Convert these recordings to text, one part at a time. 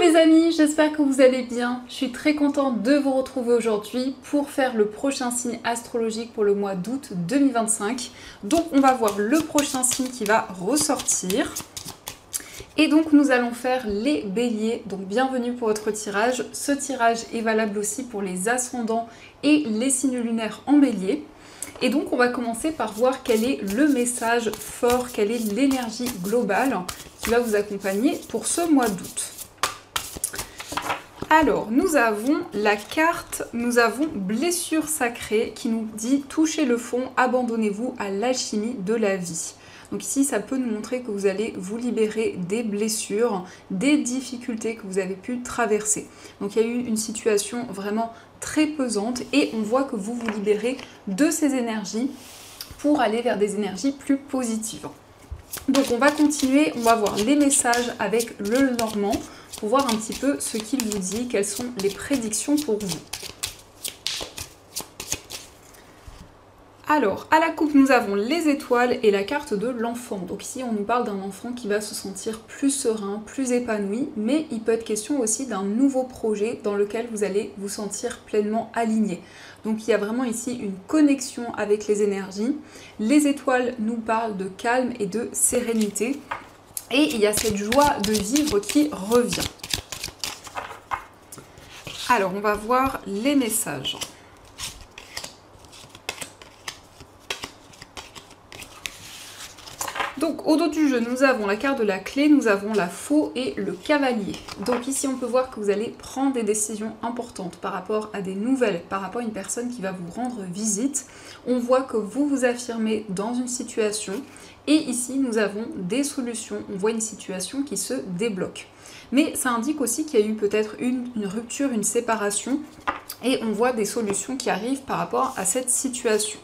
les amis, j'espère que vous allez bien. Je suis très contente de vous retrouver aujourd'hui pour faire le prochain signe astrologique pour le mois d'août 2025. Donc on va voir le prochain signe qui va ressortir. Et donc nous allons faire les béliers. Donc bienvenue pour votre tirage. Ce tirage est valable aussi pour les ascendants et les signes lunaires en bélier. Et donc on va commencer par voir quel est le message fort, quelle est l'énergie globale qui va vous accompagner pour ce mois d'août. Alors, nous avons la carte, nous avons blessure sacrée qui nous dit « Touchez le fond, abandonnez-vous à l'alchimie de la vie ». Donc ici, ça peut nous montrer que vous allez vous libérer des blessures, des difficultés que vous avez pu traverser. Donc il y a eu une situation vraiment très pesante et on voit que vous vous libérez de ces énergies pour aller vers des énergies plus positives. Donc on va continuer, on va voir les messages avec le Normand pour voir un petit peu ce qu'il vous dit, quelles sont les prédictions pour vous. Alors, à la coupe, nous avons les étoiles et la carte de l'enfant. Donc ici, on nous parle d'un enfant qui va se sentir plus serein, plus épanoui, mais il peut être question aussi d'un nouveau projet dans lequel vous allez vous sentir pleinement aligné. Donc il y a vraiment ici une connexion avec les énergies. Les étoiles nous parlent de calme et de sérénité. Et il y a cette joie de vivre qui revient. Alors, on va voir les messages. Donc, au dos du jeu, nous avons la carte de la clé, nous avons la faux et le cavalier. Donc ici, on peut voir que vous allez prendre des décisions importantes par rapport à des nouvelles, par rapport à une personne qui va vous rendre visite. On voit que vous vous affirmez dans une situation. Et ici, nous avons des solutions. On voit une situation qui se débloque. Mais ça indique aussi qu'il y a eu peut-être une rupture, une séparation. Et on voit des solutions qui arrivent par rapport à cette situation.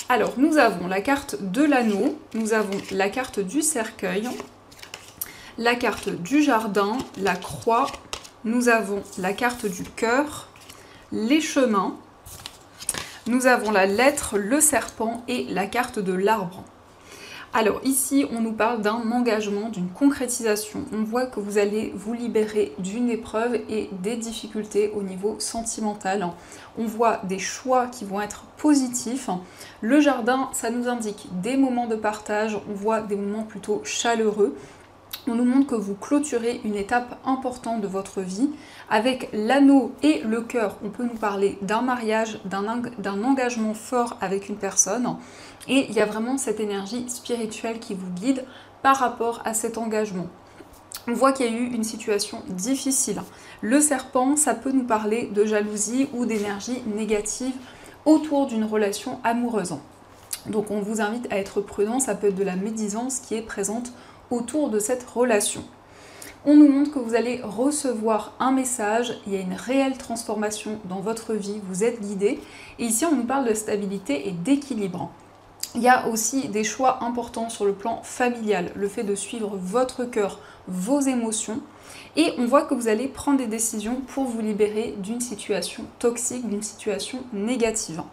Alors, nous avons la carte de l'anneau, nous avons la carte du cercueil, la carte du jardin, la croix, nous avons la carte du cœur, les chemins, nous avons la lettre, le serpent et la carte de l'arbre. Alors ici, on nous parle d'un engagement, d'une concrétisation. On voit que vous allez vous libérer d'une épreuve et des difficultés au niveau sentimental. On voit des choix qui vont être positifs. Le jardin, ça nous indique des moments de partage. On voit des moments plutôt chaleureux. On nous montre que vous clôturez une étape importante de votre vie. Avec l'anneau et le cœur, on peut nous parler d'un mariage, d'un engagement fort avec une personne. Et il y a vraiment cette énergie spirituelle qui vous guide par rapport à cet engagement. On voit qu'il y a eu une situation difficile. Le serpent, ça peut nous parler de jalousie ou d'énergie négative autour d'une relation amoureuse. Donc on vous invite à être prudent, ça peut être de la médisance qui est présente autour de cette relation. On nous montre que vous allez recevoir un message, il y a une réelle transformation dans votre vie, vous êtes guidé. Et ici, on nous parle de stabilité et d'équilibre. Il y a aussi des choix importants sur le plan familial, le fait de suivre votre cœur, vos émotions. Et on voit que vous allez prendre des décisions pour vous libérer d'une situation toxique, d'une situation négative.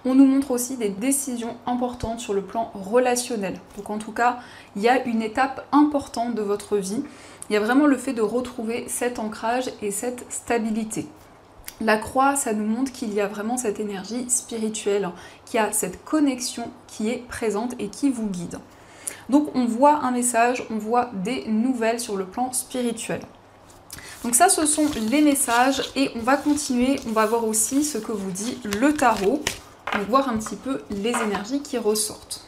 On nous montre aussi des décisions importantes sur le plan relationnel. Donc en tout cas, il y a une étape importante de votre vie. Il y a vraiment le fait de retrouver cet ancrage et cette stabilité. La croix, ça nous montre qu'il y a vraiment cette énergie spirituelle, qu'il y a cette connexion qui est présente et qui vous guide. Donc on voit un message, on voit des nouvelles sur le plan spirituel. Donc ça, ce sont les messages et on va continuer, on va voir aussi ce que vous dit le tarot. On va voir un petit peu les énergies qui ressortent.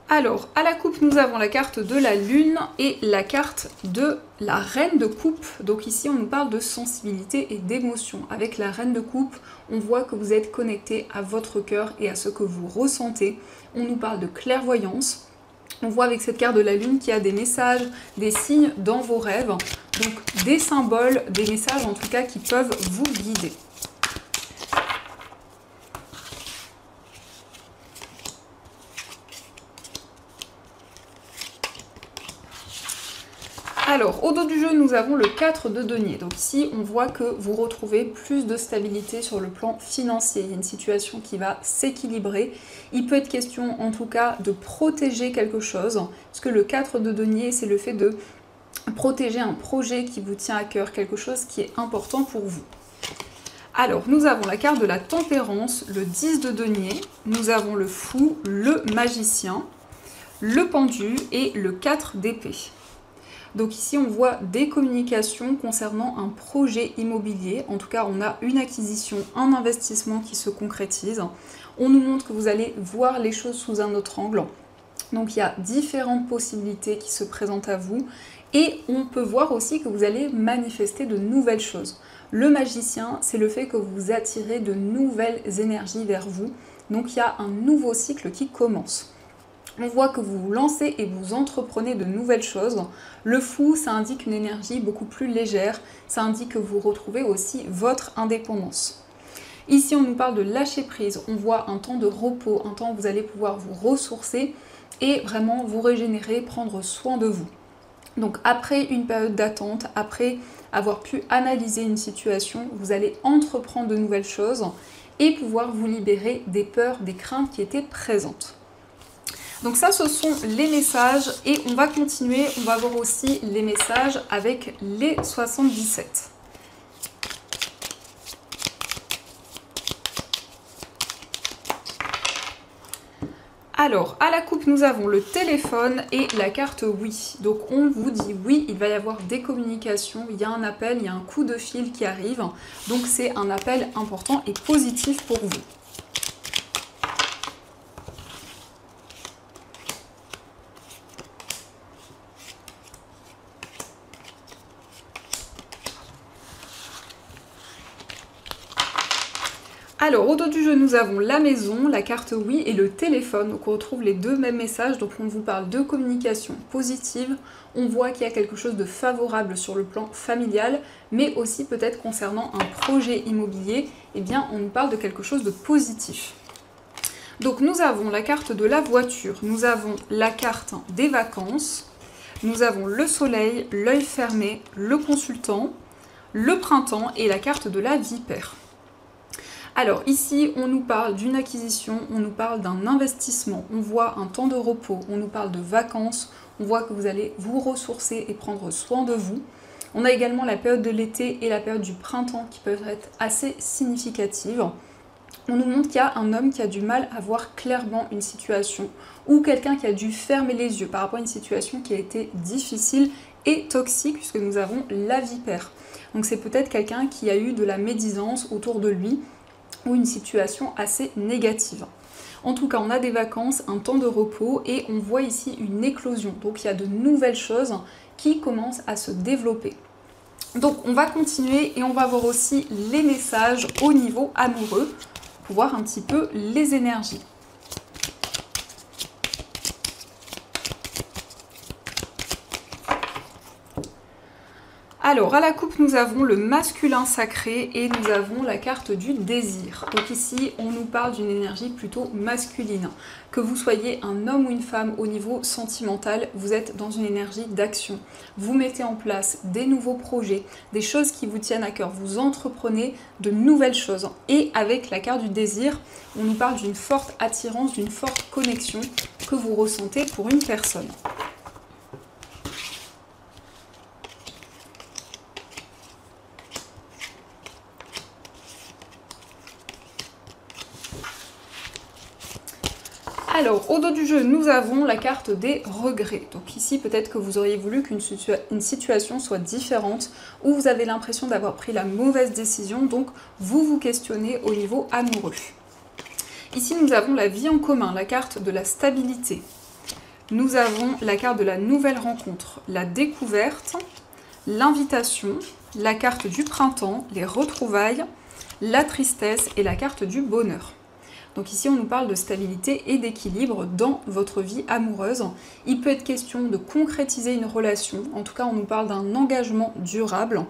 Alors, à la coupe, nous avons la carte de la lune et la carte de la reine de coupe. Donc ici, on nous parle de sensibilité et d'émotion. Avec la reine de coupe, on voit que vous êtes connecté à votre cœur et à ce que vous ressentez. On nous parle de clairvoyance. On voit avec cette carte de la lune qu'il y a des messages, des signes dans vos rêves. Donc des symboles, des messages en tout cas qui peuvent vous guider. Alors, au dos du jeu, nous avons le 4 de denier. Donc ici, on voit que vous retrouvez plus de stabilité sur le plan financier. Il y a une situation qui va s'équilibrer. Il peut être question, en tout cas, de protéger quelque chose. Parce que le 4 de denier, c'est le fait de protéger un projet qui vous tient à cœur, quelque chose qui est important pour vous. Alors, nous avons la carte de la tempérance, le 10 de denier. Nous avons le fou, le magicien, le pendu et le 4 d'épée. Donc ici, on voit des communications concernant un projet immobilier. En tout cas, on a une acquisition, un investissement qui se concrétise. On nous montre que vous allez voir les choses sous un autre angle. Donc il y a différentes possibilités qui se présentent à vous. Et on peut voir aussi que vous allez manifester de nouvelles choses. Le magicien, c'est le fait que vous attirez de nouvelles énergies vers vous. Donc il y a un nouveau cycle qui commence. On voit que vous vous lancez et vous entreprenez de nouvelles choses. Le fou, ça indique une énergie beaucoup plus légère. Ça indique que vous retrouvez aussi votre indépendance. Ici, on nous parle de lâcher prise. On voit un temps de repos, un temps où vous allez pouvoir vous ressourcer et vraiment vous régénérer, prendre soin de vous. Donc après une période d'attente, après avoir pu analyser une situation, vous allez entreprendre de nouvelles choses et pouvoir vous libérer des peurs, des craintes qui étaient présentes. Donc ça, ce sont les messages et on va continuer, on va voir aussi les messages avec les 77. Alors, à la coupe, nous avons le téléphone et la carte oui. Donc on vous dit oui, il va y avoir des communications, il y a un appel, il y a un coup de fil qui arrive. Donc c'est un appel important et positif pour vous. Alors, au dos du jeu, nous avons la maison, la carte oui et le téléphone. Donc, on retrouve les deux mêmes messages. Donc, on vous parle de communication positive. On voit qu'il y a quelque chose de favorable sur le plan familial, mais aussi peut-être concernant un projet immobilier. Eh bien, on nous parle de quelque chose de positif. Donc, nous avons la carte de la voiture. Nous avons la carte des vacances. Nous avons le soleil, l'œil fermé, le consultant, le printemps et la carte de la vipère. Alors ici, on nous parle d'une acquisition, on nous parle d'un investissement, on voit un temps de repos, on nous parle de vacances, on voit que vous allez vous ressourcer et prendre soin de vous. On a également la période de l'été et la période du printemps qui peuvent être assez significatives. On nous montre qu'il y a un homme qui a du mal à voir clairement une situation ou quelqu'un qui a dû fermer les yeux par rapport à une situation qui a été difficile et toxique puisque nous avons la vipère. Donc c'est peut-être quelqu'un qui a eu de la médisance autour de lui ou une situation assez négative. En tout cas, on a des vacances, un temps de repos et on voit ici une éclosion. Donc il y a de nouvelles choses qui commencent à se développer. Donc on va continuer et on va voir aussi les messages au niveau amoureux pour voir un petit peu les énergies. Alors, à la coupe, nous avons le masculin sacré et nous avons la carte du désir. Donc ici, on nous parle d'une énergie plutôt masculine. Que vous soyez un homme ou une femme au niveau sentimental, vous êtes dans une énergie d'action. Vous mettez en place des nouveaux projets, des choses qui vous tiennent à cœur. Vous entreprenez de nouvelles choses. Et avec la carte du désir, on nous parle d'une forte attirance, d'une forte connexion que vous ressentez pour une personne. Alors, au dos du jeu, nous avons la carte des regrets. Donc ici, peut-être que vous auriez voulu qu'une situation soit différente, ou vous avez l'impression d'avoir pris la mauvaise décision, donc vous vous questionnez au niveau amoureux. Ici, nous avons la vie en commun, la carte de la stabilité. Nous avons la carte de la nouvelle rencontre, la découverte, l'invitation, la carte du printemps, les retrouvailles, la tristesse et la carte du bonheur. Donc ici, on nous parle de stabilité et d'équilibre dans votre vie amoureuse. Il peut être question de concrétiser une relation. En tout cas, on nous parle d'un engagement durable.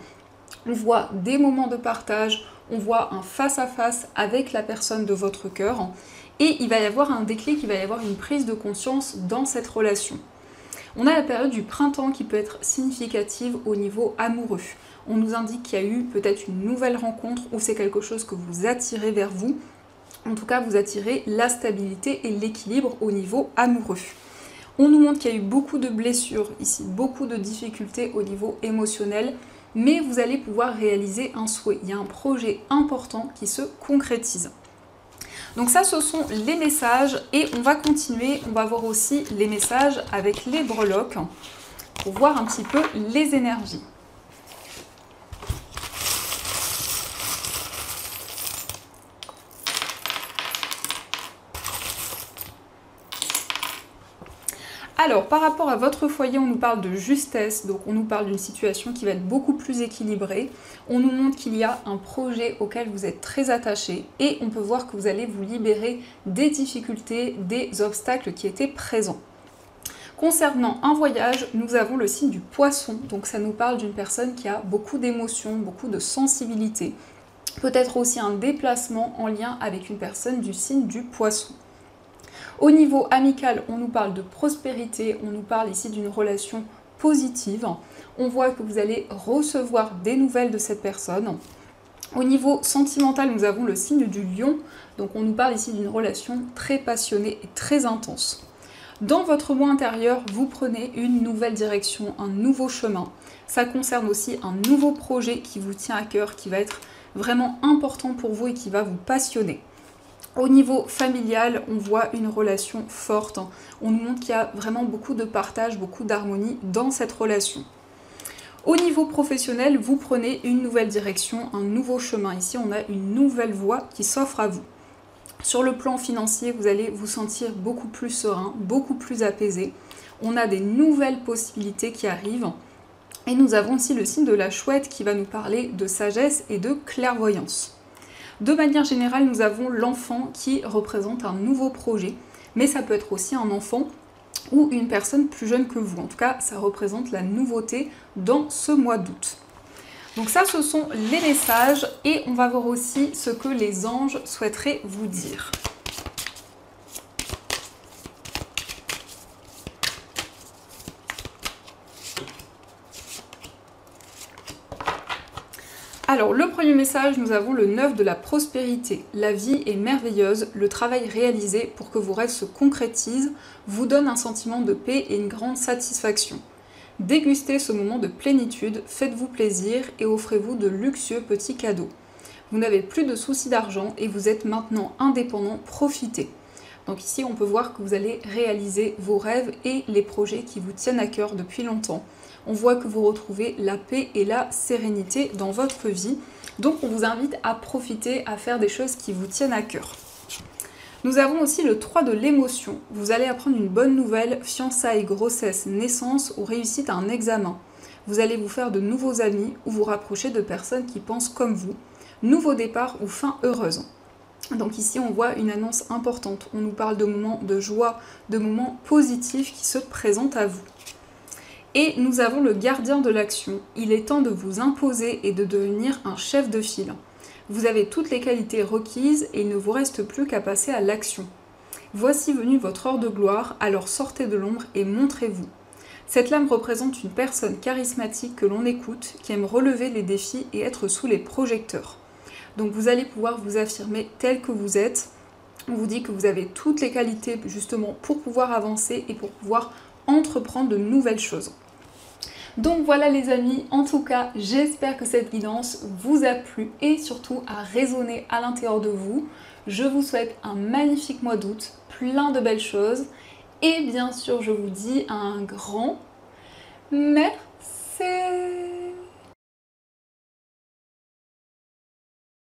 On voit des moments de partage, on voit un face-à-face avec la personne de votre cœur. Et il va y avoir un déclic, il va y avoir une prise de conscience dans cette relation. On a la période du printemps qui peut être significative au niveau amoureux. On nous indique qu'il y a eu peut-être une nouvelle rencontre ou c'est quelque chose que vous attirez vers vous. En tout cas, vous attirez la stabilité et l'équilibre au niveau amoureux. On nous montre qu'il y a eu beaucoup de blessures ici, beaucoup de difficultés au niveau émotionnel, mais vous allez pouvoir réaliser un souhait. Il y a un projet important qui se concrétise. Donc ça, ce sont les messages et on va continuer. On va voir aussi les messages avec les breloques pour voir un petit peu les énergies. Alors, par rapport à votre foyer, on nous parle de justesse, donc on nous parle d'une situation qui va être beaucoup plus équilibrée. On nous montre qu'il y a un projet auquel vous êtes très attaché et on peut voir que vous allez vous libérer des difficultés, des obstacles qui étaient présents. Concernant un voyage, nous avons le signe du poisson, donc ça nous parle d'une personne qui a beaucoup d'émotions, beaucoup de sensibilité. Peut-être aussi un déplacement en lien avec une personne du signe du poisson. Au niveau amical, on nous parle de prospérité, on nous parle ici d'une relation positive. On voit que vous allez recevoir des nouvelles de cette personne. Au niveau sentimental, nous avons le signe du lion, donc on nous parle ici d'une relation très passionnée et très intense. Dans votre moi intérieur, vous prenez une nouvelle direction, un nouveau chemin. Ça concerne aussi un nouveau projet qui vous tient à cœur, qui va être vraiment important pour vous et qui va vous passionner. Au niveau familial, on voit une relation forte. On nous montre qu'il y a vraiment beaucoup de partage, beaucoup d'harmonie dans cette relation. Au niveau professionnel, vous prenez une nouvelle direction, un nouveau chemin. Ici, on a une nouvelle voie qui s'offre à vous. Sur le plan financier, vous allez vous sentir beaucoup plus serein, beaucoup plus apaisé. On a des nouvelles possibilités qui arrivent. Et nous avons aussi le signe de la chouette qui va nous parler de sagesse et de clairvoyance. De manière générale, nous avons l'enfant qui représente un nouveau projet, mais ça peut être aussi un enfant ou une personne plus jeune que vous. En tout cas, ça représente la nouveauté dans ce mois d'août. Donc ça, ce sont les messages et on va voir aussi ce que les anges souhaiteraient vous dire. Alors, le premier message, nous avons le 9 de la prospérité. La vie est merveilleuse, le travail réalisé pour que vos rêves se concrétisent vous donne un sentiment de paix et une grande satisfaction. Dégustez ce moment de plénitude, faites-vous plaisir et offrez-vous de luxueux petits cadeaux. Vous n'avez plus de soucis d'argent et vous êtes maintenant indépendant, profitez. Donc ici, on peut voir que vous allez réaliser vos rêves et les projets qui vous tiennent à cœur depuis longtemps. On voit que vous retrouvez la paix et la sérénité dans votre vie. Donc on vous invite à profiter, à faire des choses qui vous tiennent à cœur. Nous avons aussi le 3 de l'émotion. Vous allez apprendre une bonne nouvelle, fiançailles, grossesse, naissance ou réussite à un examen. Vous allez vous faire de nouveaux amis ou vous rapprocher de personnes qui pensent comme vous. Nouveau départ ou fin heureuse. Donc ici on voit une annonce importante. On nous parle de moments de joie, de moments positifs qui se présentent à vous. Et nous avons le gardien de l'action. Il est temps de vous imposer et de devenir un chef de file. Vous avez toutes les qualités requises et il ne vous reste plus qu'à passer à l'action. Voici venue votre heure de gloire, alors sortez de l'ombre et montrez-vous. Cette lame représente une personne charismatique que l'on écoute, qui aime relever les défis et être sous les projecteurs. Donc vous allez pouvoir vous affirmer tel que vous êtes. On vous dit que vous avez toutes les qualités justement pour pouvoir avancer et pour pouvoir entreprendre de nouvelles choses. Donc voilà les amis, en tout cas j'espère que cette guidance vous a plu et surtout a résonné à l'intérieur de vous. Je vous souhaite un magnifique mois d'août, plein de belles choses et bien sûr je vous dis un grand merci.